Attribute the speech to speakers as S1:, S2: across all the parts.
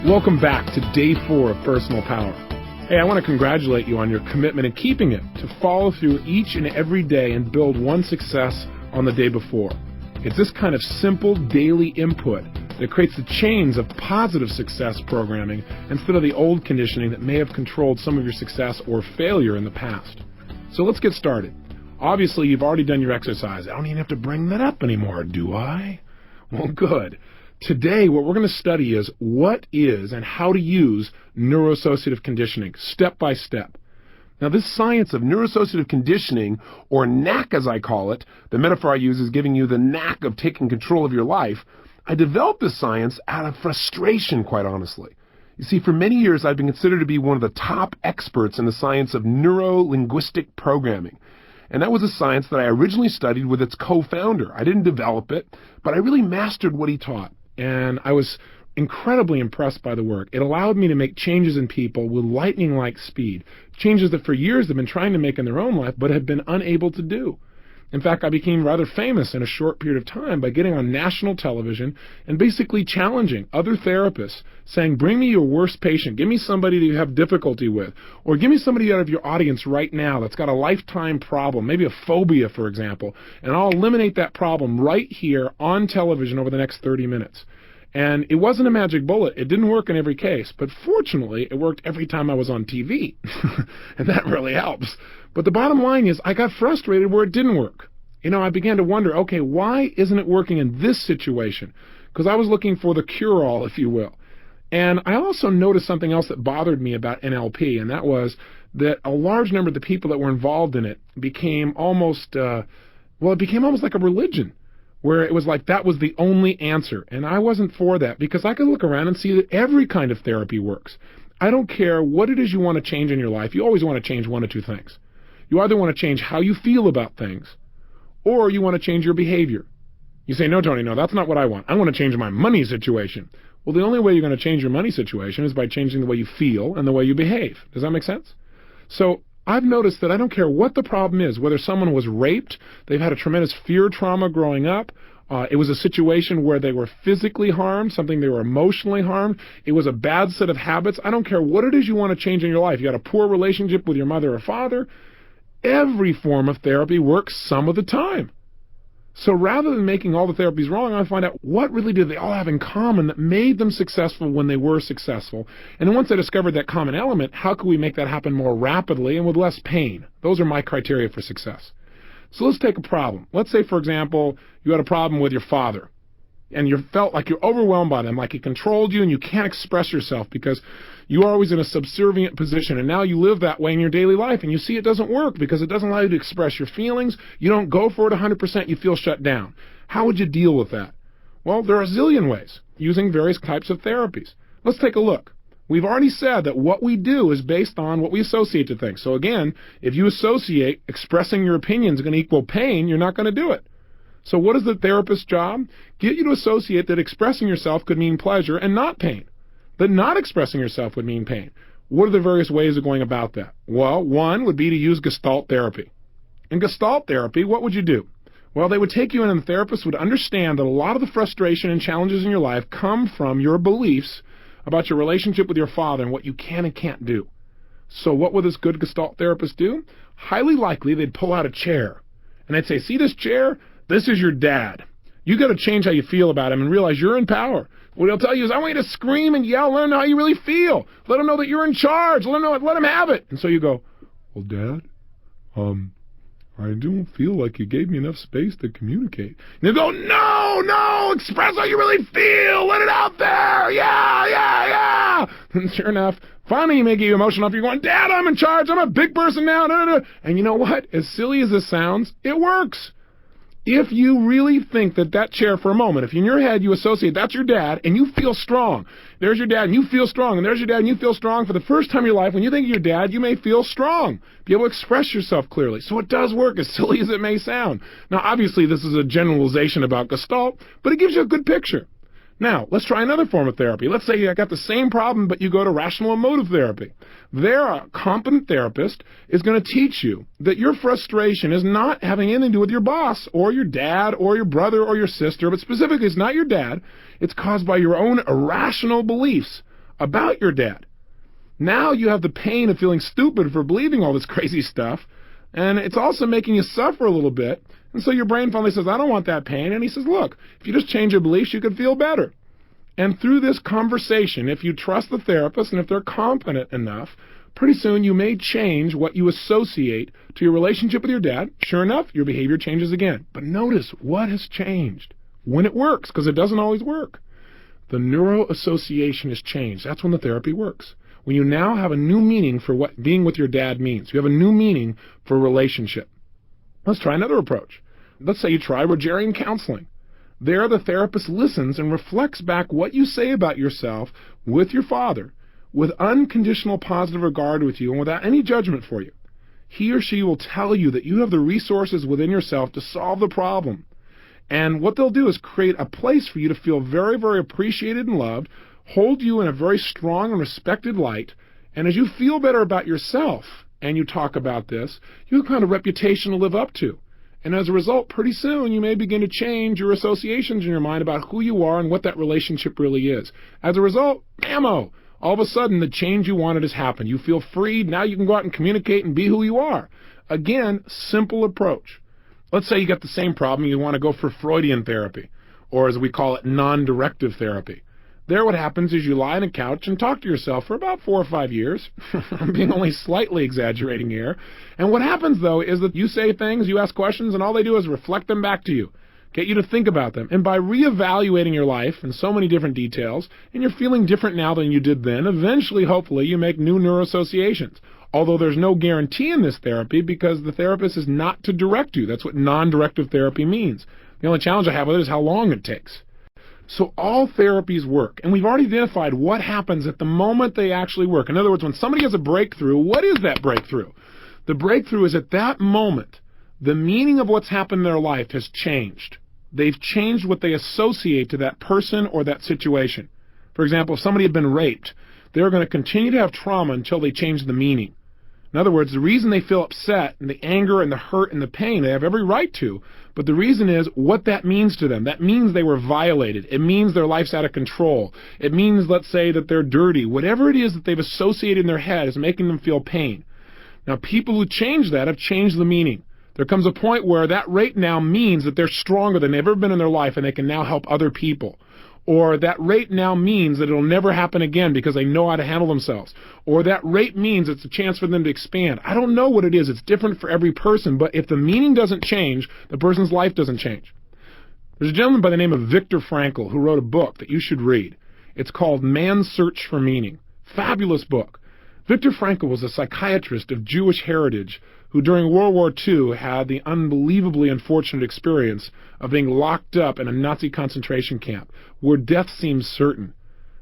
S1: Welcome back to Day 4 of Personal Power. Hey, I want to congratulate you on your commitment and keeping it to follow through each and every day and build one success on the day before. It's this kind of simple daily input that creates the chains of positive success programming instead of the old conditioning that may have controlled some of your success or failure in the past. So let's get started. Obviously, you've already done your exercise. I don't even have to bring that up anymore, do I? Well, good. Today, what we're going to study is what is and how to use neuroassociative conditioning, step by step. Now, this science of neuroassociative conditioning, or knack as I call it, the metaphor I use is giving you the knack of taking control of your life. I developed this science out of frustration, quite honestly. You see, for many years, I've been considered to be one of the top experts in the science of neuro-linguistic programming. And that was a science that I originally studied with its co-founder. I didn't develop it, but I really mastered what he taught. And I was incredibly impressed by the work. It allowed me to make changes in people with lightning-like speed, changes that for years they've been trying to make in their own life but have been unable to do. In fact, I became rather famous in a short period of time by getting on national television and basically challenging other therapists, saying, bring me your worst patient, give me somebody that you have difficulty with, or give me somebody out of your audience right now that's got a lifetime problem, maybe a phobia, for example, and I'll eliminate that problem right here on television over the next 30 minutes. And it wasn't a magic bullet. It didn't work in every case. But fortunately, it worked every time I was on TV. And that really helps. But the bottom line is I got frustrated where it didn't work. I began to wonder, okay, why isn't it working in this situation? Because I was looking for the cure-all, if you will. And I also noticed something else that bothered me about NLP, and that was that a large number of the people that were involved in it became almost, it became almost like a religion, where it was like that was the only answer. And I wasn't for that, because I could look around and see that every kind of therapy works. I don't care what it is you want to change in your life. You always want to change one of two things. You either want to change how you feel about things, or you want to change your behavior. You say, no, Tony, no, that's not what I want. I want to change my money situation. Well, the only way you're going to change your money situation is by changing the way you feel and the way you behave. Does that make sense? So I've noticed that I don't care what the problem is, whether someone was raped, they've had a tremendous fear trauma growing up, it was a situation where they were physically harmed, something they were emotionally harmed, it was a bad set of habits. I don't care what it is you want to change in your life. You got a poor relationship with your mother or father. Every form of therapy works some of the time. So rather than making all the therapies wrong, I find out what really did they all have in common that made them successful when they were successful. And then once I discovered that common element, how could we make that happen more rapidly and with less pain? Those are my criteria for success. So let's take a problem. Let's say, for example, you had a problem with your father, and you felt like you're overwhelmed by them, like he controlled you and you can't express yourself because you are always in a subservient position, and now you live that way in your daily life, and you see it doesn't work because it doesn't allow you to express your feelings. You don't go for it 100%, you feel shut down. How would you deal with that? Well, there are a zillion ways, using various types of therapies. Let's take a look. We've already said that what we do is based on what we associate to things. So again, if you associate expressing your opinions is going to equal pain, you're not going to do it. So what is the therapist's job? Get you to associate that expressing yourself could mean pleasure and not pain. That not expressing yourself would mean pain. What are the various ways of going about that? Well, one would be to use Gestalt therapy. In Gestalt therapy, what would you do? Well, they would take you in, and the therapist would understand that a lot of the frustration and challenges in your life come from your beliefs about your relationship with your father and what you can and can't do. So what would this good Gestalt therapist do? Highly likely they'd pull out a chair, and they'd say, see this chair? This is your dad. You got to change how you feel about him and realize you're in power. What he'll tell you is, I want you to scream and yell, let him know how you really feel. Let him know that you're in charge. Let him have it. And so you go, well, Dad, I don't feel like you gave me enough space to communicate. And they go, no, express how you really feel. Let it out there. Yeah. And sure enough, finally you make you emotional enough. You're going, Dad, I'm in charge. I'm a big person now. And you know what? As silly as this sounds, it works. If you really think that chair for a moment, if in your head you associate that's your dad and you feel strong, there's your dad and you feel strong, and there's your dad and you feel strong, for the first time in your life, when you think of your dad, you may feel strong, be able to express yourself clearly. So it does work, as silly as it may sound. Now, obviously, this is a generalization about Gestalt, but it gives you a good picture. Now, let's try another form of therapy. Let's say you got the same problem, but you go to rational emotive therapy. There, a competent therapist is going to teach you that your frustration is not having anything to do with your boss or your dad or your brother or your sister, but specifically it's not your dad. It's caused by your own irrational beliefs about your dad. Now you have the pain of feeling stupid for believing all this crazy stuff, and it's also making you suffer a little bit. And so your brain finally says, I don't want that pain. And he says, look, if you just change your beliefs, you could feel better. And through this conversation, if you trust the therapist and if they're confident enough, pretty soon you may change what you associate to your relationship with your dad. Sure enough, your behavior changes again. But notice what has changed when it works, because it doesn't always work. The neuroassociation has changed. That's when the therapy works. When you now have a new meaning for what being with your dad means. You have a new meaning for relationship. Let's try another approach. Let's say you try Rogerian counseling. There, the therapist listens and reflects back what you say about yourself with your father, with unconditional positive regard with you and without any judgment for you. He or she will tell you that you have the resources within yourself to solve the problem. And what they'll do is create a place for you to feel very, very appreciated and loved, hold you in a very strong and respected light, and as you feel better about yourself and you talk about this, you have a kind of reputation to live up to. And as a result, pretty soon you may begin to change your associations in your mind about who you are and what that relationship really is. As a result, bam-o! All of a sudden, the change you wanted has happened. You feel freed. Now you can go out and communicate and be who you are. Again, simple approach. Let's say you got the same problem. You want to go for Freudian therapy, or as we call it, non-directive therapy. There what happens is you lie on a couch and talk to yourself for about 4 or 5 years. I'm being only slightly exaggerating here. And what happens, though, is that you say things, you ask questions, and all they do is reflect them back to you, get you to think about them. And by reevaluating your life in so many different details, and you're feeling different now than you did then, eventually, hopefully, you make new neuroassociations. Although there's no guarantee in this therapy because the therapist is not to direct you. That's what non-directive therapy means. The only challenge I have with it is how long it takes. So all therapies work, and we've already identified what happens at the moment they actually work. In other words, when somebody has a breakthrough, what is that breakthrough? The breakthrough is at that moment, the meaning of what's happened in their life has changed. They've changed what they associate to that person or that situation. For example, if somebody had been raped, they're going to continue to have trauma until they change the meaning. In other words, the reason they feel upset and the anger and the hurt and the pain, they have every right to, but the reason is what that means to them. That means they were violated. It means their life's out of control. It means, let's say, that they're dirty. Whatever it is that they've associated in their head is making them feel pain. Now, people who change that have changed the meaning. There comes a point where that rape now means that they're stronger than they've ever been in their life and they can now help other people. Or that rape now means that it'll never happen again because they know how to handle themselves. Or that rape means it's a chance for them to expand. I don't know what it is. It's different for every person. But if the meaning doesn't change, the person's life doesn't change. There's a gentleman by the name of Viktor Frankl who wrote a book that you should read. It's called Man's Search for Meaning. Fabulous book. Viktor Frankl was a psychiatrist of Jewish heritage who during World War II had the unbelievably unfortunate experience of being locked up in a Nazi concentration camp where death seemed certain.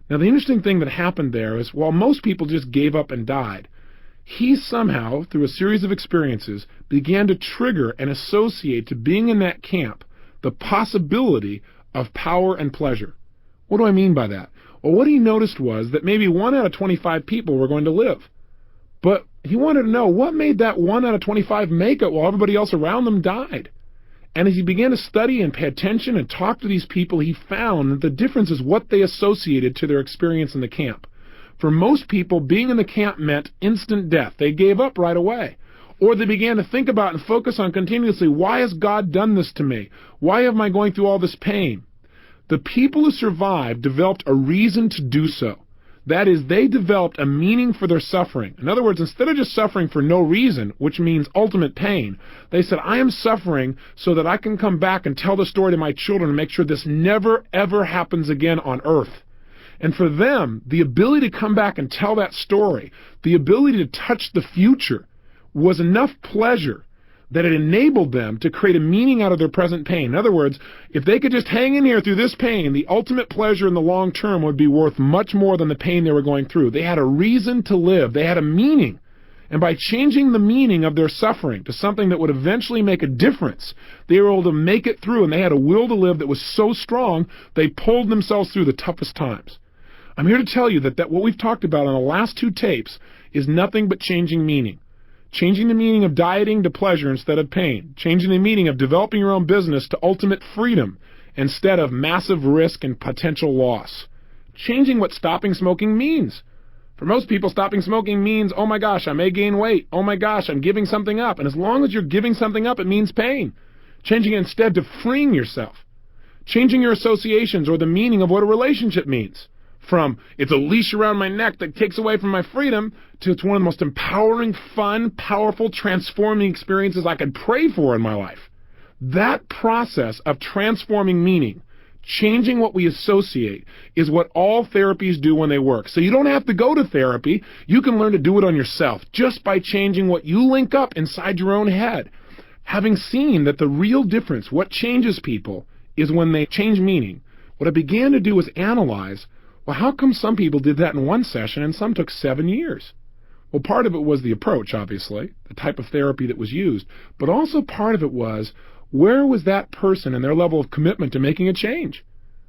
S1: Now, the interesting thing that happened there is while most people just gave up and died, he somehow, through a series of experiences, began to trigger and associate to being in that camp the possibility of power and pleasure. What do I mean by that? Well, what he noticed was that maybe 1 out of 25 people were going to live. But he wanted to know what made that 1 out of 25 make it while everybody else around them died. And as he began to study and pay attention and talk to these people, he found that the difference is what they associated to their experience in the camp. For most people, being in the camp meant instant death. They gave up right away. Or they began to think about and focus on continuously, why has God done this to me? Why am I going through all this pain? The people who survived developed a reason to do so. That is, they developed a meaning for their suffering. In other words, instead of just suffering for no reason, which means ultimate pain, they said, I am suffering so that I can come back and tell the story to my children and make sure this never, ever happens again on earth. And for them, the ability to come back and tell that story, the ability to touch the future, was enough pleasure that it enabled them to create a meaning out of their present pain. In other words, if they could just hang in here through this pain, the ultimate pleasure in the long term would be worth much more than the pain they were going through. They had a reason to live. They had a meaning. And by changing the meaning of their suffering to something that would eventually make a difference, they were able to make it through, and they had a will to live that was so strong, they pulled themselves through the toughest times. I'm here to tell you that what we've talked about on the last 2 tapes is nothing but changing meaning. Changing the meaning of dieting to pleasure instead of pain. Changing the meaning of developing your own business to ultimate freedom instead of massive risk and potential loss. changing what stopping smoking means. For most people, stopping smoking means, oh my gosh, I may gain weight. Oh my gosh, I'm giving something up. And as long as you're giving something up, it means pain. Changing it instead to freeing yourself. Changing your associations or the meaning of what a relationship means. From, it's a leash around my neck that takes away from my freedom, to it's one of the most empowering, fun, powerful, transforming experiences I could pray for in my life. That process of transforming meaning, changing what we associate, is what all therapies do when they work. So you don't have to go to therapy. You can learn to do it on yourself just by changing what you link up inside your own head. Having seen that the real difference, what changes people, is when they change meaning, what I began to do was analyze, well, how come some people did that in one session and some took 7 years? Well, part of it was the approach, obviously, the type of therapy that was used, but also part of it was, where was that person and their level of commitment to making a change?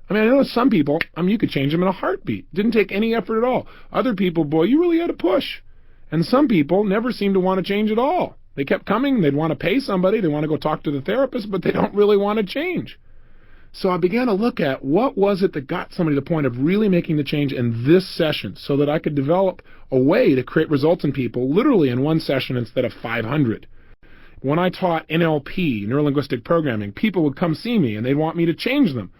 S1: I mean, I know some people, you could change them in a heartbeat. It didn't take any effort at all. Other people, boy, you really had to push. And some people never seemed to want to change at all. They kept coming, they'd want to pay somebody, they want to go talk to the therapist, but they don't really want to change. So I began to look at what was it that got somebody to the point of really making the change in this session so that I could develop a way to create results in people literally in one session instead of 500. When I taught NLP, neuro-linguistic programming, people would come see me and they'd want me to change them.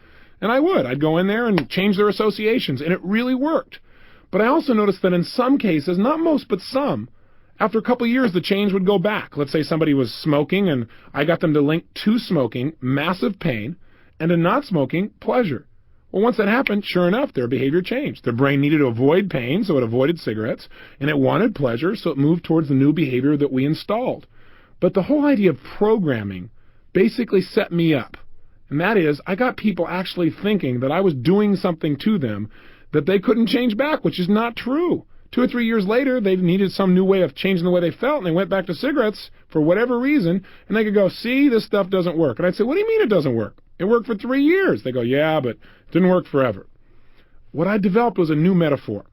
S1: And I would. I'd go in there and change their associations, and it really worked. But I also noticed that in some cases, not most, but some, after a couple of years, the change would go back. Let's say somebody was smoking and I got them to link to smoking, massive pain, and to not smoking, pleasure. Well, once that happened, sure enough, their behavior changed. Their brain needed to avoid pain, so it avoided cigarettes, and it wanted pleasure, so it moved towards the new behavior that we installed. But the whole idea of programming basically set me up. And that is, I got people actually thinking that I was doing something to them that they couldn't change back, which is not true. 2 or 3 years later, they needed some new way of changing the way they felt, and they went back to cigarettes for whatever reason, and they could go, see, this stuff doesn't work. And I'd say, what do you mean it doesn't work? It worked for 3 years. They go, yeah, but it didn't work forever. What I developed was a new metaphor,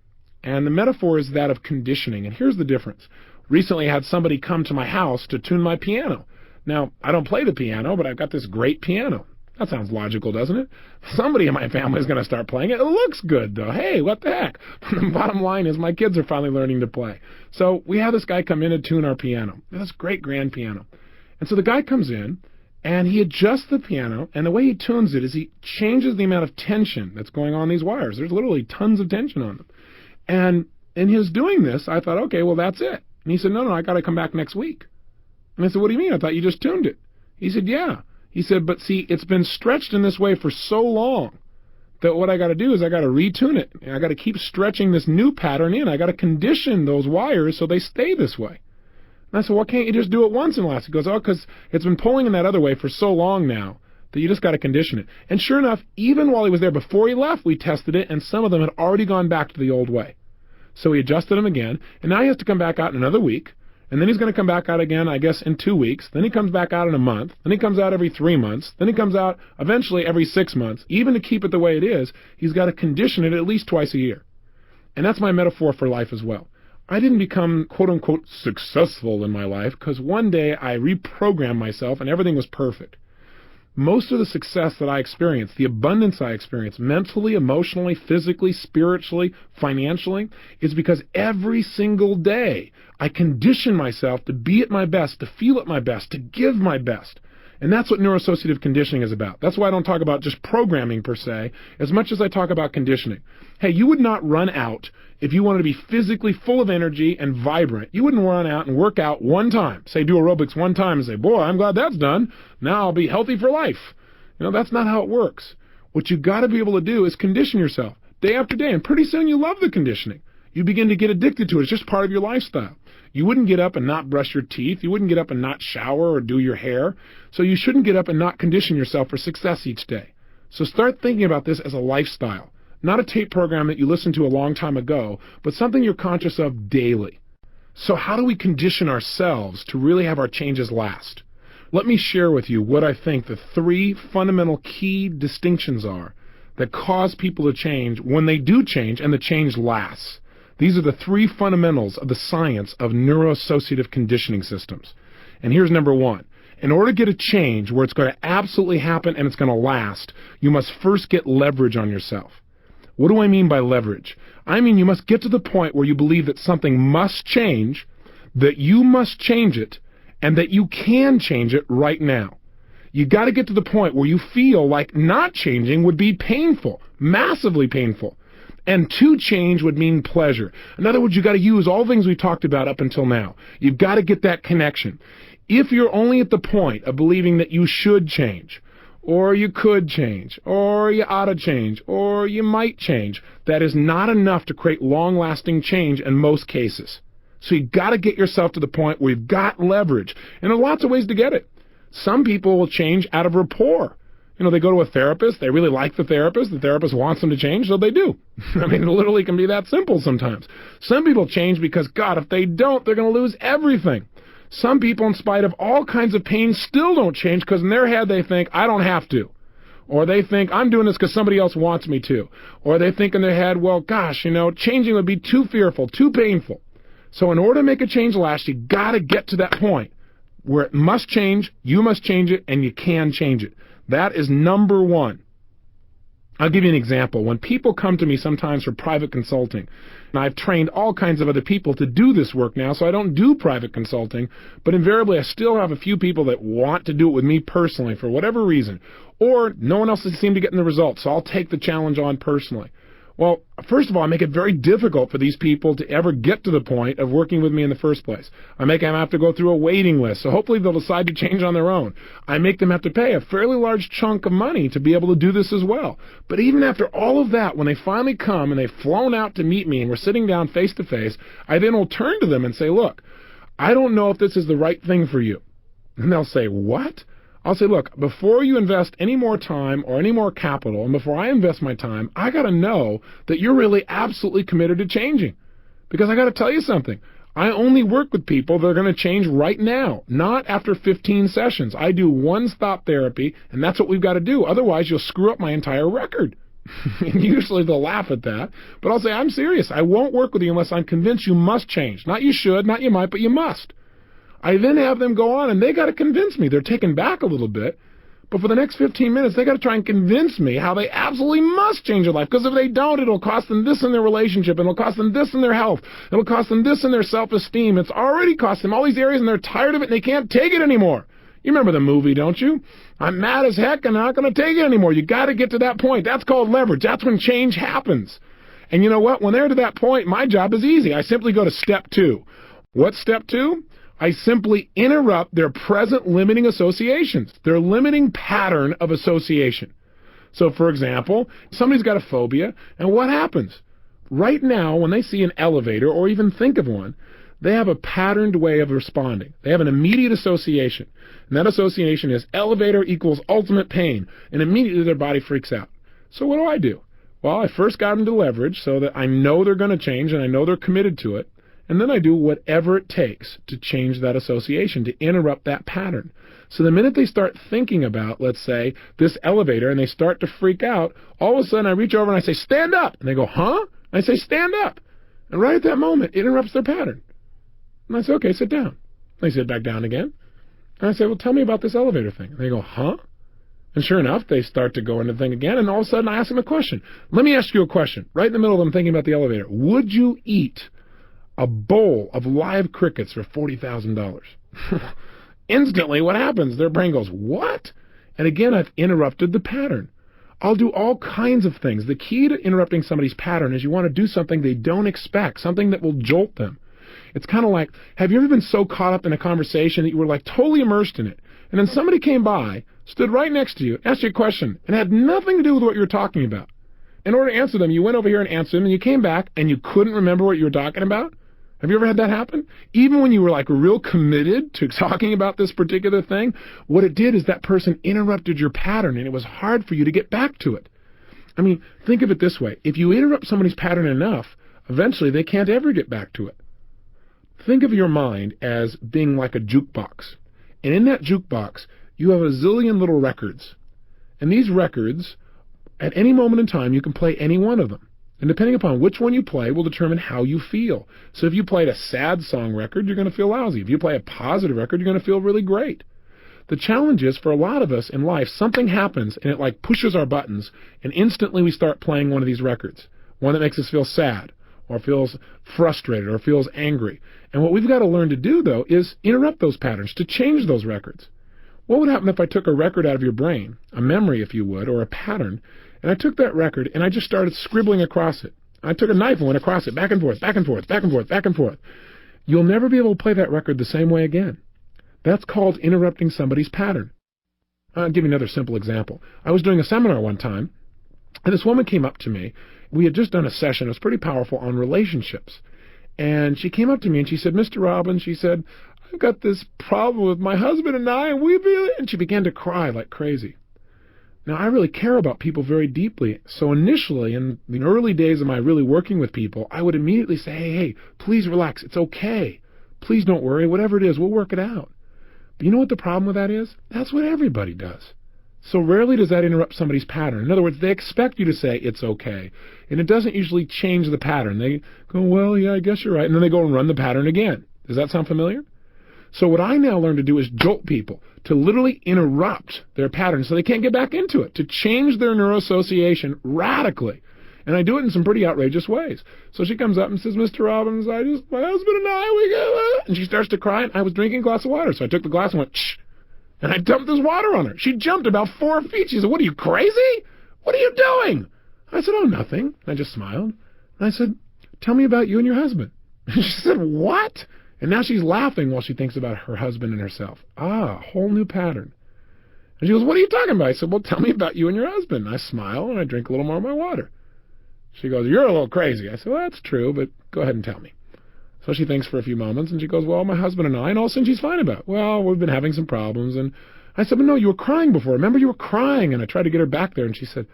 S1: and the metaphor is that of conditioning, and here's the difference. Recently I had somebody come to my house to tune my piano. Now, I don't play the piano, but I've got this great piano. That sounds logical, doesn't it? Somebody in my family is going to start playing it. It looks good, though. Hey, what the heck? The bottom line is my kids are finally learning to play. So we have this guy come in and tune our piano. This great grand piano. And so the guy comes in, and he adjusts the piano, and the way he tunes it is he changes the amount of tension that's going on these wires. There's literally tons of tension on them. And in his doing this, I thought, okay, well, that's it. And he said, no, I got to come back next week. And I said, what do you mean? I thought you just tuned it. He said, yeah. He said, but see, it's been stretched in this way for so long that what I got to do is I got to retune it. I got to keep stretching this new pattern in. I got to condition those wires so they stay this way. And I said, why can't you just do it once and last? He goes, oh, because it's been pulling in that other way for so long now that you just got to condition it. And sure enough, even while he was there before he left, we tested it, and some of them had already gone back to the old way. So he adjusted them again, and now he has to come back out in another week, and then he's going to come back out again, I guess, in 2 weeks. Then he comes back out in a month. Then he comes out every 3 months. Then he comes out eventually every 6 months. Even to keep it the way it is, he's got to condition it at least twice a year. And that's my metaphor for life as well. I didn't become, quote-unquote, successful in my life because one day I reprogrammed myself and everything was perfect. Most of the success that I experienced, the abundance I experienced mentally, emotionally, physically, spiritually, financially, is because every single day I condition myself to be at my best, to feel at my best, to give my best. And that's what neuroassociative conditioning is about. That's why I don't talk about just programming per se, as much as I talk about conditioning. Hey, you would not run out if you wanted to be physically full of energy and vibrant. You wouldn't run out and work out one time. Say, do aerobics one time and say, boy, I'm glad that's done. Now I'll be healthy for life. That's not how it works. What you got to be able to do is condition yourself day after day, and pretty soon you love the conditioning. You begin to get addicted to it. It's just part of your lifestyle. You wouldn't get up and not brush your teeth. You wouldn't get up and not shower or do your hair. So you shouldn't get up and not condition yourself for success each day. So start thinking about this as a lifestyle, not a tape program that you listened to a long time ago, but something you're conscious of daily. So how do we condition ourselves to really have our changes last? Let me share with you what I think the 3 fundamental key distinctions are that cause people to change when they do change and the change lasts. These are the 3 fundamentals of the science of neuroassociative conditioning systems. And here's number 1. In order to get a change where it's going to absolutely happen and it's going to last, you must first get leverage on yourself. What do I mean by leverage? I mean you must get to the point where you believe that something must change, that you must change it, and that you can change it right now. You got to get to the point where you feel like not changing would be painful, massively painful. And to change would mean pleasure. In other words, you got to use all the things we talked about up until now. You've got to get that connection. If you're only at the point of believing that you should change, or you could change, or you ought to change, or you might change, that is not enough to create long-lasting change in most cases. So you've got to get yourself to the point where you've got leverage. And there are lots of ways to get it. Some people will change out of rapport. You know, they go to a therapist, they really like the therapist wants them to change, so they do. I mean, it literally can be that simple sometimes. Some people change because, God, if they don't, they're going to lose everything. Some people, in spite of all kinds of pain, still don't change because in their head they think, I don't have to. Or they think, I'm doing this because somebody else wants me to. Or they think in their head, well, gosh, you know, changing would be too fearful, too painful. So in order to make a change last, you got to get to that point where it must change, you must change it, and you can change it. That is number one. I'll give you an example. When people come to me sometimes for private consulting, and I've trained all kinds of other people to do this work now, so I don't do private consulting, but invariably I still have a few people that want to do it with me personally for whatever reason, or no one else has seemed to get in the results, so I'll take the challenge on personally. Well, first of all, I make it very difficult for these people to ever get to the point of working with me in the first place. I make them have to go through a waiting list, so hopefully they'll decide to change on their own. I make them have to pay a fairly large chunk of money to be able to do this as well. But even after all of that, when they finally come and they've flown out to meet me and we're sitting down face to face, I then will turn to them and say, look, I don't know if this is the right thing for you. And they'll say, what? I'll say, look, before you invest any more time or any more capital, and before I invest my time, I got to know that you're really absolutely committed to changing. Because I got to tell you something. I only work with people that are going to change right now, not after 15 sessions. I do one-stop therapy, and that's what we've got to do. Otherwise, you'll screw up my entire record. And usually they'll laugh at that. But I'll say, I'm serious. I won't work with you unless I'm convinced you must change. Not you should, not you might, but you must. I then have them go on, and they got to convince me. They're taken back a little bit, but for the next 15 minutes, they got to try and convince me how they absolutely must change their life, because if they don't, it'll cost them this in their relationship, and it'll cost them this in their health, it'll cost them this in their self-esteem. It's already cost them all these areas, and they're tired of it, and they can't take it anymore. You remember the movie, don't you? I'm mad as heck, and I'm not going to take it anymore. You got to get to that point. That's called leverage. That's when change happens. And you know what? When they're to that point, my job is easy. I simply go to step 2. What's step 2? I simply interrupt their present limiting associations, their limiting pattern of association. So, for example, somebody's got a phobia, and what happens? Right now, when they see an elevator or even think of one, they have a patterned way of responding. They have an immediate association, and that association is elevator equals ultimate pain, and immediately their body freaks out. So what do? Well, I first got them to leverage so that I know they're going to change and I know they're committed to it. And then I do whatever it takes to change that association, to interrupt that pattern. So the minute they start thinking about, let's say, this elevator, and they start to freak out, all of a sudden I reach over and I say, stand up. And they go, huh? And I say, stand up. And right at that moment, it interrupts their pattern. And I say, okay, sit down. And they sit back down again. And I say, well, tell me about this elevator thing. And they go, huh? And sure enough, they start to go into the thing again, and all of a sudden I ask them a question. Let me ask you a question. Right in the middle of them thinking about the elevator. Would you eat a bowl of live crickets for $40,000? Instantly, what happens? Their brain goes, what? And again, I've interrupted the pattern. I'll do all kinds of things. The key to interrupting somebody's pattern is you want to do something they don't expect, something that will jolt them. It's kind of like, have you ever been so caught up in a conversation that you were like totally immersed in it, and then somebody came by, stood right next to you, asked you a question, and had nothing to do with what you were talking about? In order to answer them, you went over here and answered them, and you came back, and you couldn't remember what you were talking about? Have you ever had that happen? Even when you were like real committed to talking about this particular thing, what it did is that person interrupted your pattern, and it was hard for you to get back to it. I mean, think of it this way. If you interrupt somebody's pattern enough, eventually they can't ever get back to it. Think of your mind as being like a jukebox. And in that jukebox, you have a zillion little records. And these records, at any moment in time, you can play any one of them. And depending upon which one you play will determine how you feel. So if you played a sad song record, you're going to feel lousy. If you play a positive record, you're going to feel really great. The challenge is, for a lot of us in life, something happens and it like pushes our buttons, and instantly we start playing one of these records, one that makes us feel sad, or feels frustrated, or feels angry. And what we've got to learn to do, though, is interrupt those patterns, to change those records. What would happen if I took a record out of your brain, a memory, if you would, or a pattern, and I took that record and I just started scribbling across it? I took a knife and went across it, back and forth, back and forth, back and forth, back and forth. You'll never be able to play that record the same way again. That's called interrupting somebody's pattern. I'll give you another simple example. I was doing a seminar one time, and this woman came up to me. We had just done a session, it was pretty powerful, on relationships. And she came up to me and she said, Mr. Robbins, she said, I've got this problem with my husband and I, and she began to cry like crazy. Now, I really care about people very deeply, so initially, in the early days of my really working with people, I would immediately say, hey, please relax, it's okay. Please don't worry, whatever it is, we'll work it out. But you know what the problem with that is? That's what everybody does. So rarely does that interrupt somebody's pattern. In other words, they expect you to say it's okay, and it doesn't usually change the pattern. They go, well, yeah, I guess you're right, and then they go and run the pattern again. Does that sound familiar? So what I now learn to do is jolt people, to literally interrupt their pattern so they can't get back into it, to change their neuroassociation radically. And I do it in some pretty outrageous ways. So she comes up and says, Mr. Robbins, my husband and I, we go, and she starts to cry, and I was drinking a glass of water. So I took the glass and went, shh, and I dumped this water on her. She jumped about 4 feet. She said, what, are you crazy? What are you doing? I said, oh, nothing. And I just smiled. And I said, tell me about you and your husband. And she said, what? And now she's laughing while she thinks about her husband and herself. Ah, a whole new pattern. And she goes, what are you talking about? I said, well, tell me about you and your husband. And I smile, and I drink a little more of my water. She goes, you're a little crazy. I said, well, that's true, but go ahead and tell me. So she thinks for a few moments, and she goes, well, my husband and I, and all of a sudden she's fine about it. Well, we've been having some problems. And I said, but no, you were crying before. Remember, you were crying. And I tried to get her back there, and she said,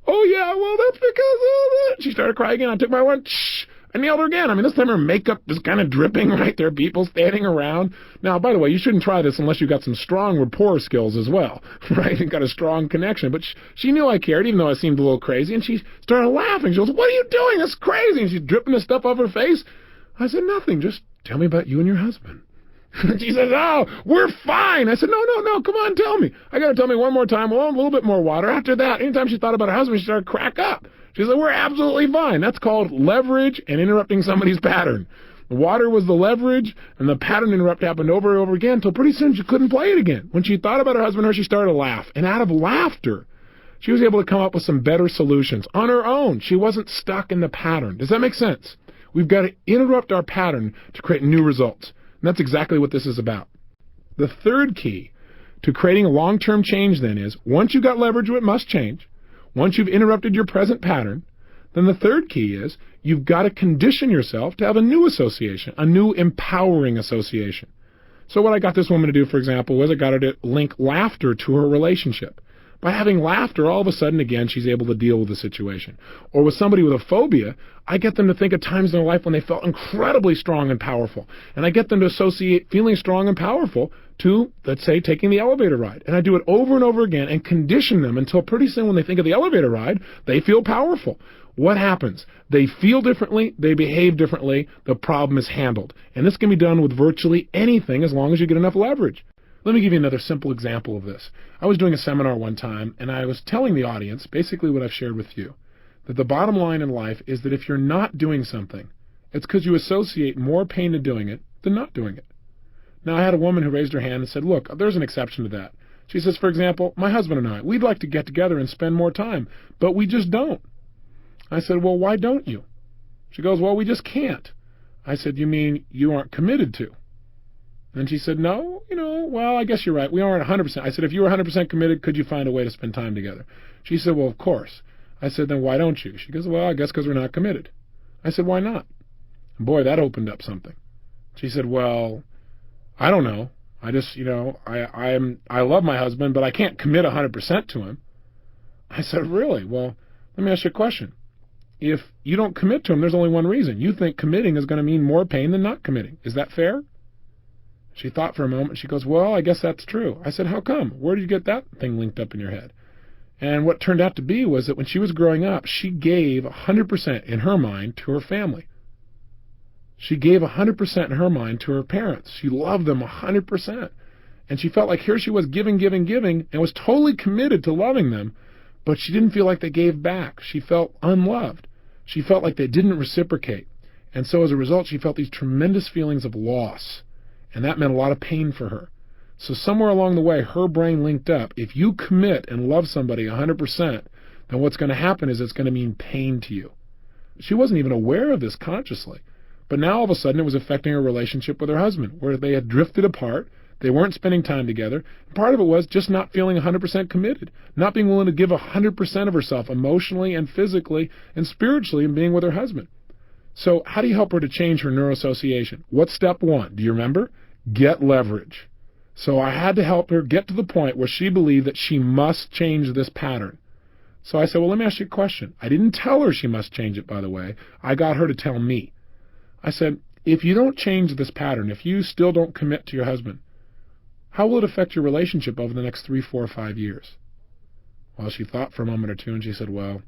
S1: oh, yeah, well, that's because of that. She started crying again. I took my one, shh. I nailed her again. I mean, this time her makeup was kind of dripping right there, people standing around. Now, by the way, you shouldn't try this unless you've got some strong rapport skills as well, right? And got a strong connection. But she knew I cared, even though I seemed a little crazy. And she started laughing. She goes, what are you doing? That's crazy. And she's dripping the stuff off her face. I said, nothing. Just tell me about you and your husband. She says, oh, we're fine. I said, no, come on, tell me. I got to tell me one more time. Well, a little bit more water. After that, anytime she thought about her husband, she started to crack up. She said, we're absolutely fine. That's called leverage and interrupting somebody's pattern. The water was the leverage, and the pattern interrupt happened over and over again until pretty soon she couldn't play it again. When she thought about her husband, she started to laugh. And out of laughter, she was able to come up with some better solutions on her own. She wasn't stuck in the pattern. Does that make sense? We've got to interrupt our pattern to create new results. And that's exactly what this is about. The third key to creating a long-term change then is, once you've got leverage, it must change. Once you've interrupted your present pattern, then the third key is you've got to condition yourself to have a new association, a new empowering association. So what I got this woman to do, for example, was I got her to link laughter to her relationship. By having laughter, all of a sudden, again, she's able to deal with the situation. Or with somebody with a phobia, I get them to think of times in their life when they felt incredibly strong and powerful. And I get them to associate feeling strong and powerful to, let's say, taking the elevator ride. And I do it over and over again and condition them until pretty soon when they think of the elevator ride, they feel powerful. What happens? They feel differently, they behave differently, the problem is handled. And this can be done with virtually anything as long as you get enough leverage. Let me give you another simple example of this. I was doing a seminar one time, and I was telling the audience basically what I've shared with you, that the bottom line in life is that if you're not doing something, it's because you associate more pain to doing it than not doing it. Now, I had a woman who raised her hand and said, look, there's an exception to that. She says, for example, my husband and I, we'd like to get together and spend more time, but we just don't. I said, well, why don't you? She goes, well, we just can't. I said, you mean you aren't committed to? And she said, no, well, I guess you're right. We aren't 100%. I said, if you were 100% committed, could you find a way to spend time together? She said, well, of course. I said, then why don't you? She goes, well, I guess because we're not committed. I said, why not? And boy, that opened up something. She said, well, I don't know. I just, I love my husband, but I can't commit 100% to him. I said, really? Well, let me ask you a question. If you don't commit to him, there's only one reason. You think committing is going to mean more pain than not committing. Is that fair? She thought for a moment. She goes, well, I guess that's true. I said, how come? Where did you get that thing linked up in your head? And what turned out to be was that when she was growing up, she gave 100% in her mind to her family. She gave 100% in her mind to her parents. She loved them 100%. And she felt like here she was giving, and was totally committed to loving them, but she didn't feel like they gave back. She felt unloved. She felt like they didn't reciprocate. And so as a result, she felt these tremendous feelings of loss. And that meant a lot of pain for her. So somewhere along the way, her brain linked up. If you commit and love somebody 100%, then what's going to happen is it's going to mean pain to you. She wasn't even aware of this consciously. But now all of a sudden it was affecting her relationship with her husband, where they had drifted apart. They weren't spending time together. Part of it was just not feeling 100% committed, not being willing to give 100% of herself emotionally and physically and spiritually in being with her husband. So how do you help her to change her neuroassociation? What's step one? Do you remember? Get leverage. So I had to help her get to the point where she believed that she must change this pattern. So I said, well, let me ask you a question. I didn't tell her she must change it, by the way. I got her to tell me. I said, if you don't change this pattern, if you still don't commit to your husband, how will it affect your relationship over the next 3, 4, 5 years? Well, she thought for a moment or two, and she said, well,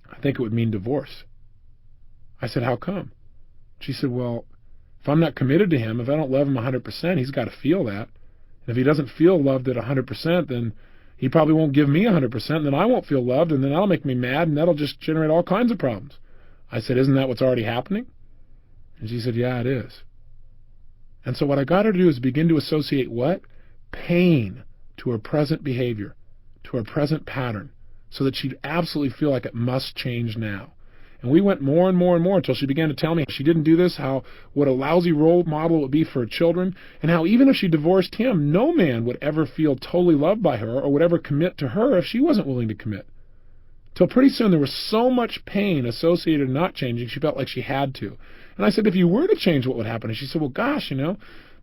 S1: I think it would mean divorce. I said, how come? She said, well, if I'm not committed to him, if I don't love him 100%, he's got to feel that. And if he doesn't feel loved at 100%, then he probably won't give me 100%, and then I won't feel loved, and then that'll make me mad, and that'll just generate all kinds of problems. I said, isn't that what's already happening? And she said, yeah, it is. And so what I got her to do is begin to associate what? Pain to her present behavior, to her present pattern, so that she'd absolutely feel like it must change now. And we went more and more and more until she began to tell me she didn't do this, how what a lousy role model it would be for her children, and how even if she divorced him, no man would ever feel totally loved by her or would ever commit to her if she wasn't willing to commit. Till pretty soon there was so much pain associated with not changing, she felt like she had to. And I said, if you were to change, what would happen? And she said, well, gosh,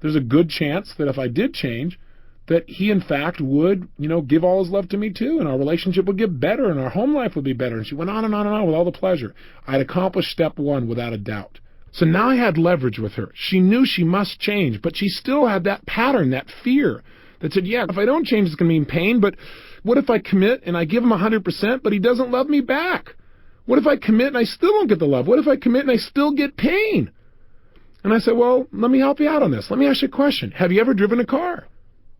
S1: there's a good chance that if I did change, that he, in fact, would, give all his love to me, too, and our relationship would get better, and our home life would be better. And she went on and on and on with all the pleasure. I'd accomplished step one without a doubt. So now I had leverage with her. She knew she must change, but she still had that pattern, that fear, that said, yeah, if I don't change, it's going to mean pain, but what if I commit and I give him 100%, but he doesn't love me back? What if I commit and I still don't get the love? What if I commit and I still get pain? And I said, well, let me help you out on this. Let me ask you a question. Have you ever driven a car?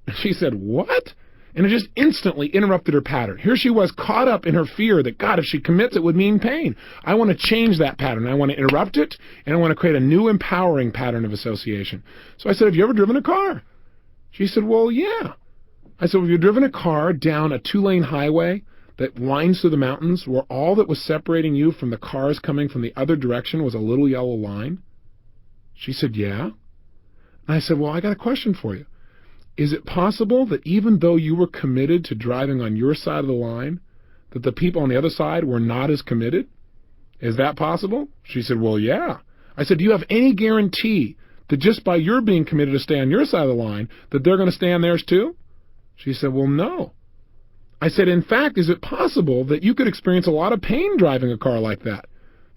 S1: And she said, what? And it just instantly interrupted her pattern. Here she was caught up in her fear that, God, if she commits, it would mean pain. I want to change that pattern. I want to interrupt it, and I want to create a new empowering pattern of association. So I said, have you ever driven a car? She said, well, yeah. I said, have you driven a car down a 2-lane highway that winds through the mountains where all that was separating you from the cars coming from the other direction was a little yellow line? She said, yeah. And I said, well, I got a question for you. Is it possible that even though you were committed to driving on your side of the line, that the people on the other side were not as committed? Is that possible? She said, well, yeah. I said, do you have any guarantee that just by your being committed to stay on your side of the line, that they're going to stay on theirs too? She said, well, no. I said, in fact, is it possible that you could experience a lot of pain driving a car like that?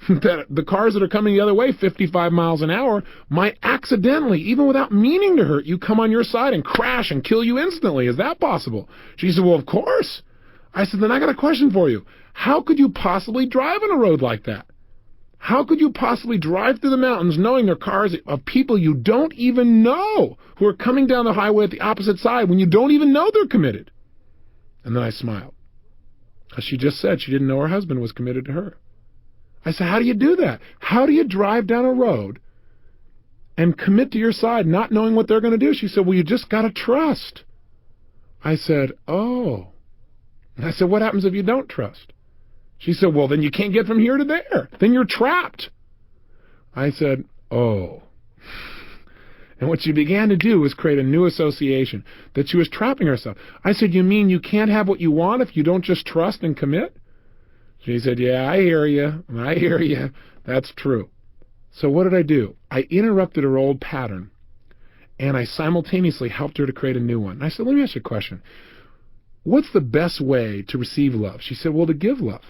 S1: That the cars that are coming the other way 55 miles an hour might accidentally, even without meaning to hurt you, come on your side and crash and kill you instantly. Is that possible? She said, well, of course. I said, then I got a question for you. How could you possibly drive on a road like that? How could you possibly drive through the mountains knowing there are cars of people you don't even know who are coming down the highway at the opposite side when you don't even know they're committed? And then I smiled. Because she just said she didn't know her husband was committed to her. I said, how do you do that? How do you drive down a road and commit to your side not knowing what they're going to do? She said, well, you just got to trust. I said, oh. And I said, what happens if you don't trust? She said, well, then you can't get from here to there. Then you're trapped. I said, oh. And what she began to do was create a new association, that she was trapping herself. I said, you mean you can't have what you want if you don't just trust and commit? She said, yeah, I hear you. I hear you. That's true. So what did I do? I interrupted her old pattern, and I simultaneously helped her to create a new one. And I said, let me ask you a question. What's the best way to receive love? She said, well, to give love.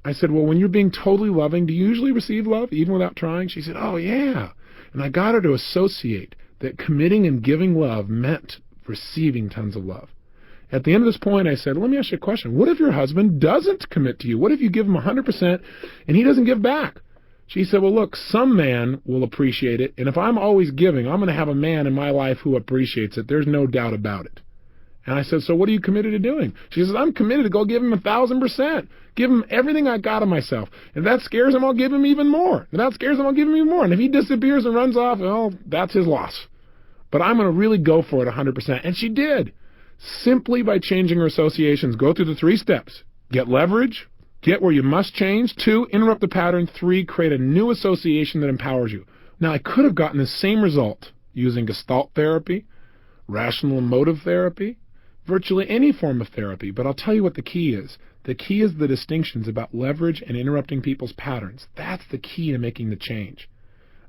S1: I said, well, when you're being totally loving, do you usually receive love, even without trying? She said, oh, yeah. And I got her to associate that committing and giving love meant receiving tons of love. At the end of this point, I said, let me ask you a question. What if your husband doesn't commit to you? What if you give him 100% and he doesn't give back? She said, well, look, some man will appreciate it, and if I'm always giving, I'm going to have a man in my life who appreciates it. There's no doubt about it. And I said, so what are you committed to doing? She says, I'm committed to go give him 1,000%. Give him everything I got of myself. If that scares him, I'll give him even more. If that scares him, I'll give him even more. And if he disappears and runs off, well, that's his loss. But I'm going to really go for it 100%. And she did. Simply by changing her associations. Go through the 3 steps. Get leverage. Get where you must change. 2, interrupt the pattern. 3, create a new association that empowers you. Now, I could have gotten the same result using Gestalt therapy, rational emotive therapy, virtually any form of therapy. But I'll tell you what the key is. The key is the distinctions about leverage and interrupting people's patterns. That's the key to making the change.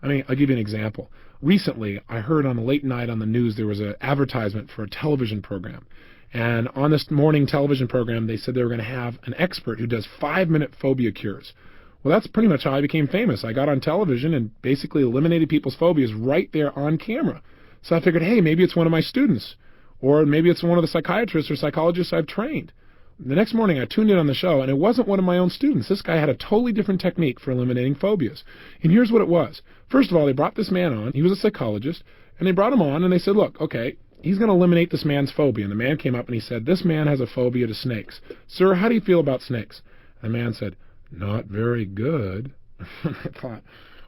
S1: I mean, I'll give you an example. Recently, I heard on a late night on the news there was an advertisement for a television program. And on this morning television program, they said they were going to have an expert who does 5-minute phobia cures. Well, that's pretty much how I became famous. I got on television and basically eliminated people's phobias right there on camera. So I figured, hey, maybe it's one of my students. Or maybe it's one of the psychiatrists or psychologists I've trained. The next morning, I tuned in on the show, and it wasn't one of my own students. This guy had a totally different technique for eliminating phobias. And here's what it was. First of all, they brought this man on. He was a psychologist. And they brought him on, and they said, look, okay, he's going to eliminate this man's phobia. And the man came up, and he said, this man has a phobia to snakes. Sir, how do you feel about snakes? And the man said, not very good. I thought,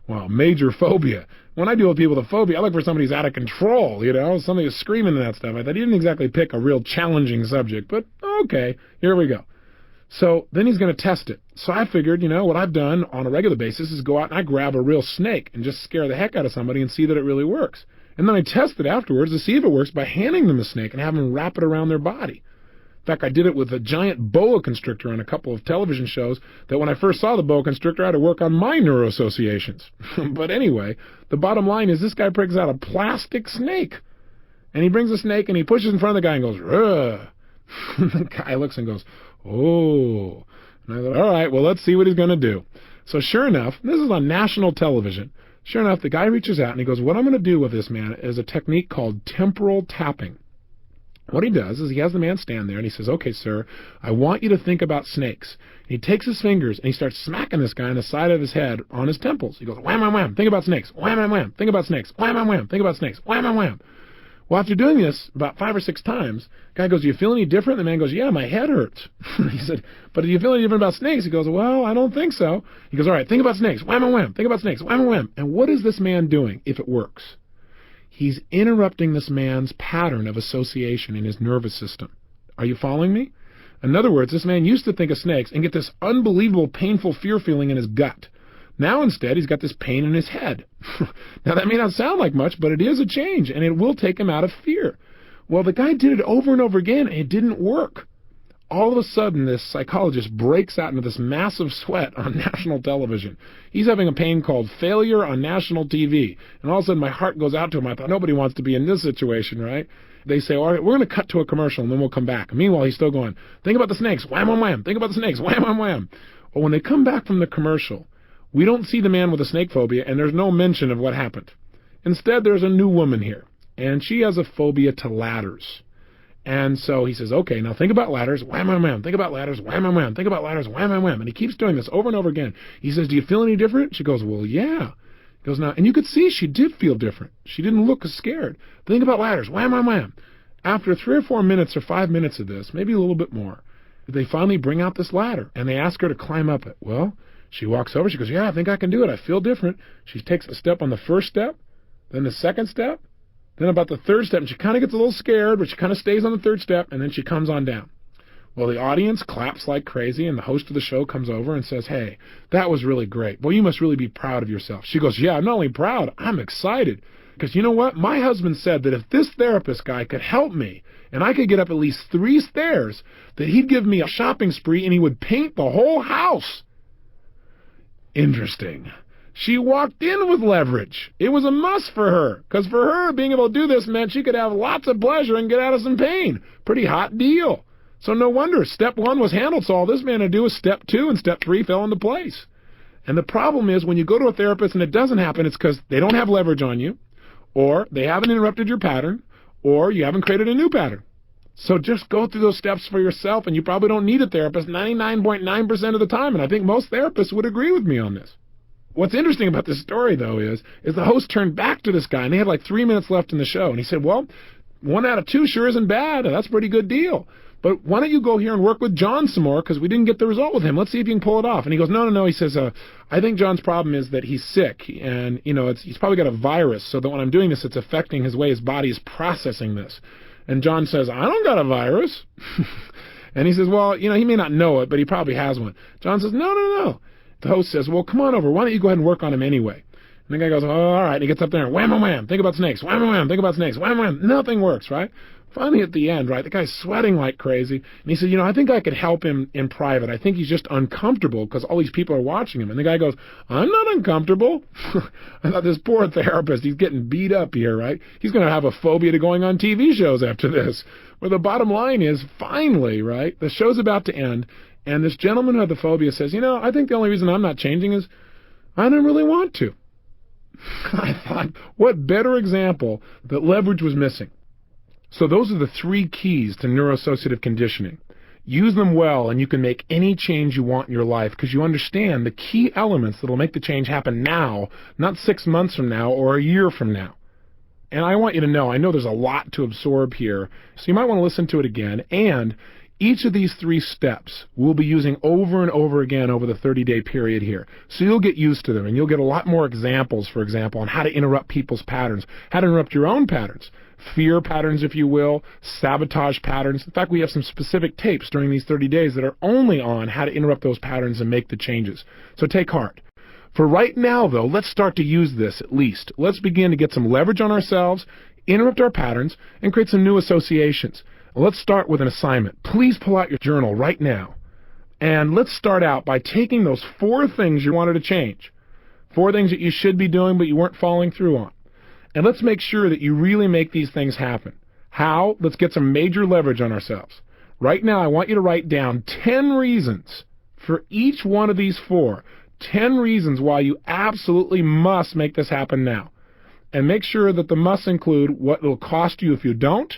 S1: wow, major phobia. When I deal with people with a phobia, I look for somebody who's out of control, somebody who's screaming and that stuff. I thought he didn't exactly pick a real challenging subject, but okay, here we go. So then he's going to test it. So I figured, what I've done on a regular basis is go out and I grab a real snake and just scare the heck out of somebody and see that it really works. And then I test it afterwards to see if it works by handing them a snake and having them wrap it around their body. In fact, I did it with a giant boa constrictor on a couple of television shows that when I first saw the boa constrictor, I had to work on my neuroassociations. But anyway, the bottom line is this guy brings out a plastic snake. And he brings a snake and he pushes in front of the guy and goes, ugh. The guy looks and goes, oh. And I thought, all right, well, let's see what he's going to do. So sure enough, this is on national television. Sure enough, the guy reaches out and he goes, what I'm going to do with this man is a technique called temporal tapping. What he does is he has the man stand there and he says, okay, sir, I want you to think about snakes. And he takes his fingers and he starts smacking this guy on the side of his head on his temples. He goes, wham, wham, wham, think about snakes. Wham, wham, wham, think about snakes. Wham, wham, wham, think about snakes. Wham, wham, wham. Well, after doing this about 5 or 6 times, the guy goes, do you feel any different? The man goes, yeah, my head hurts. He said, but do you feel any different about snakes? He goes, well, I don't think so. He goes, all right, think about snakes. Wham, wham, wham, think about snakes. Wham, wham, wham. And what is this man doing if it works? He's interrupting this man's pattern of association in his nervous system. Are you following me? In other words, this man used to think of snakes and get this unbelievable painful fear feeling in his gut. Now instead, he's got this pain in his head. Now that may not sound like much, but it is a change, and it will take him out of fear. Well, the guy did it over and over again, and it didn't work. All of a sudden, this psychologist breaks out into this massive sweat on national television. He's having a pain called failure on national TV. And all of a sudden, my heart goes out to him. I thought, nobody wants to be in this situation, right? They say, all right, we're going to cut to a commercial, and then we'll come back. Meanwhile, he's still going, think about the snakes. Wham, wham, wham. Think about the snakes. Wham, wham, wham. Well, when they come back from the commercial, we don't see the man with a snake phobia, and there's no mention of what happened. Instead, there's a new woman here, and she has a phobia to ladders. And so he says, okay, now think about ladders, wham, wham, wham, think about ladders, wham, wham, wham, think about ladders, wham, wham, wham. And he keeps doing this over and over again. He says, do you feel any different? She goes, well, yeah. He goes, now, and you could see she did feel different. She didn't look as scared. Think about ladders, wham, wham, wham. After 3 or 4 minutes or 5 minutes of this, maybe a little bit more, they finally bring out this ladder, and they ask her to climb up it. Well, she walks over, she goes, yeah, I think I can do it. I feel different. She takes a step on the first step, then the second step, then about the third step, and she kind of gets a little scared, but she kind of stays on the third step, and then she comes on down. Well, the audience claps like crazy, and the host of the show comes over and says, hey, that was really great. Well, you must really be proud of yourself. She goes, yeah, I'm not only proud, I'm excited. Because you know what? My husband said that if this therapist guy could help me, and I could get up at least 3 stairs, that he'd give me a shopping spree, and he would paint the whole house. Interesting. She walked in with leverage. It was a must for her, because for her, being able to do this meant she could have lots of pleasure and get out of some pain. Pretty hot deal. So no wonder step 1 was handled, so all this man had to do was step 2, and step 3 fell into place. And the problem is when you go to a therapist and it doesn't happen, it's because they don't have leverage on you, or they haven't interrupted your pattern, or you haven't created a new pattern. So just go through those steps for yourself, and you probably don't need a therapist 99.9% of the time, and I think most therapists would agree with me on this. What's interesting about this story, though, is the host turned back to this guy, and they had like 3 minutes left in the show, and he said, well, 1 out of 2 sure isn't bad. That's a pretty good deal. But why don't you go here and work with John some more, because we didn't get the result with him. Let's see if you can pull it off. And he goes, no. He says, I think John's problem is that he's sick, and he's probably got a virus, so that when I'm doing this, it's affecting his way his body is processing this. And John says, I don't got a virus. And he says, well, he may not know it, but he probably has one. John says, no. The host says, well, come on over. Why don't you go ahead and work on him anyway? And the guy goes, oh, all right. And he gets up there and wham, wham, wham. Think about snakes. Wham, wham, wham. Think about snakes. Wham, wham. Nothing works, right? Finally, at the end, right, the guy's sweating like crazy. And he said, I think I could help him in private. I think he's just uncomfortable because all these people are watching him. And the guy goes, I'm not uncomfortable. I thought, this poor therapist, he's getting beat up here, right? He's going to have a phobia to going on TV shows after this. Well, the bottom line is, finally, right, the show's about to end. And this gentleman who had the phobia says, I think the only reason I'm not changing is I don't really want to. I thought, what better example that leverage was missing. So those are the 3 keys to neuroassociative conditioning. Use them well, and you can make any change you want in your life because you understand the key elements that will make the change happen now, not 6 months from now or a year from now. And I want you to know, I know there's a lot to absorb here, so you might want to listen to it again. And each of these 3 steps we'll be using over and over again over the 30-day period here. So you'll get used to them, and you'll get a lot more examples, for example, on how to interrupt people's patterns, how to interrupt your own patterns. Fear patterns, if you will, sabotage patterns. In fact, we have some specific tapes during these 30 days that are only on how to interrupt those patterns and make the changes. So take heart. For right now, though, let's start to use this at least. Let's begin to get some leverage on ourselves, interrupt our patterns, and create some new associations. Let's start with an assignment. Please pull out your journal right now. And let's start out by taking those 4 things you wanted to change. 4 things that you should be doing but you weren't following through on. And let's make sure that you really make these things happen. How? Let's get some major leverage on ourselves. Right now, I want you to write down 10 reasons for each one of these 4. 10 reasons why you absolutely must make this happen now. And make sure that the musts include what it'll cost you if you don't,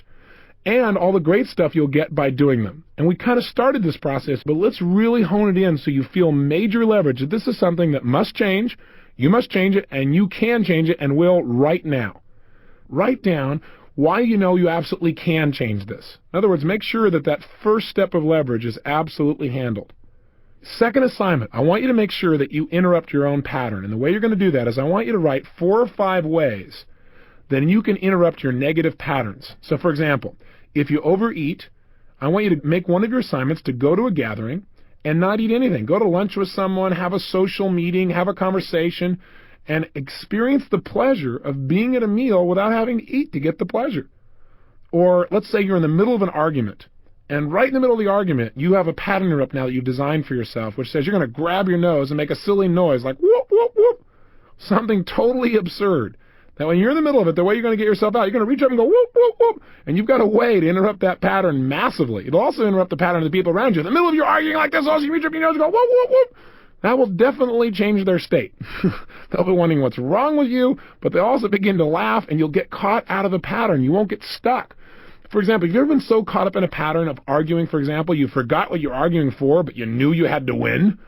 S1: and all the great stuff you'll get by doing them. And we kind of started this process, but let's really hone it in so you feel major leverage that this is something that must change. You must change it, and you can change it, and will right now. Write down why you absolutely can change this. In other words, make sure that that first step of leverage is absolutely handled. Second assignment, I want you to make sure that you interrupt your own pattern. And the way you're going to do that is I want you to write 4 or 5 ways that you can interrupt your negative patterns. So, for example, if you overeat, I want you to make one of your assignments to go to a gathering and not eat anything. Go to lunch with someone, have a social meeting, have a conversation, and experience the pleasure of being at a meal without having to eat to get the pleasure. Or let's say you're in the middle of an argument, and right in the middle of the argument, you have a pattern interrupt now that you've designed for yourself, which says you're going to grab your nose and make a silly noise like whoop, whoop, whoop. Something totally absurd. That when you're in the middle of it, the way you're going to get yourself out, you're going to reach up and go whoop, whoop, whoop. And you've got a way to interrupt that pattern massively. It'll also interrupt the pattern of the people around you. In the middle of you arguing like this, also you reach up your nose and go whoop, whoop, whoop. That will definitely change their state. They'll be wondering what's wrong with you, but they'll also begin to laugh, and you'll get caught out of the pattern. You won't get stuck. For example, have you ever been so caught up in a pattern of arguing, for example, you forgot what you're arguing for, but you knew you had to win?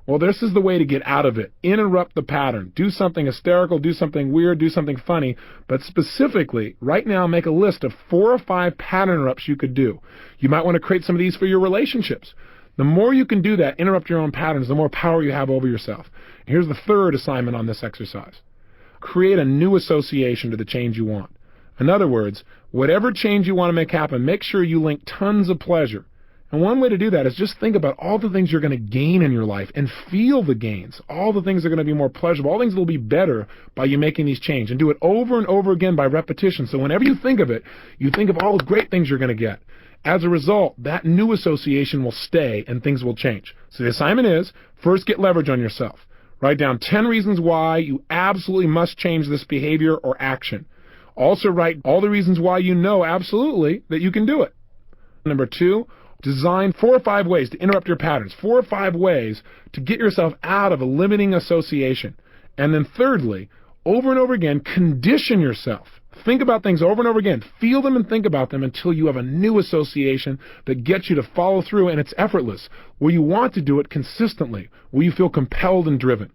S1: Well, this is the way to get out of it. Interrupt the pattern. Do something hysterical, do something weird, do something funny, but specifically, right now, make a list of 4 or 5 pattern interrupts you could do. You might want to create some of these for your relationships. The more you can do that, interrupt your own patterns, the more power you have over yourself. Here's the 3rd assignment on this exercise. Create a new association to the change you want. In other words, whatever change you want to make happen, make sure you link tons of pleasure. And one way to do that is just think about all the things you're going to gain in your life and feel the gains. All the things that are going to be more pleasurable, all things that will be better by you making these changes. And do it over and over again by repetition. So whenever you think of it, you think of all the great things you're going to get. As a result, that new association will stay and things will change. So the assignment is, first get leverage on yourself. Write down 10 reasons why you absolutely must change this behavior or action. Also write all the reasons why you know absolutely that you can do it. Number 2, design 4 or 5 ways to interrupt your patterns. 4 or 5 ways to get yourself out of a limiting association. And then thirdly, over and over again, condition yourself. Think about things over and over again. Feel them and think about them until you have a new association that gets you to follow through, and it's effortless, where you want to do it consistently, where you feel compelled and driven.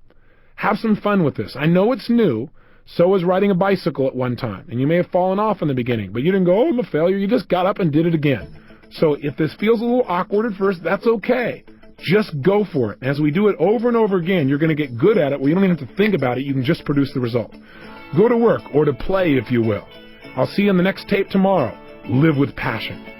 S1: Have some fun with this. I know it's new. So was riding a bicycle at one time, and you may have fallen off in the beginning, but you didn't go, oh, I'm a failure. You just got up and did it again. So if this feels a little awkward at first, that's okay. Just go for it. As we do it over and over again, you're going to get good at it where you don't even have to think about it. You can just produce the result. Go to work, or to play, if you will. I'll see you in the next tape tomorrow. Live with passion.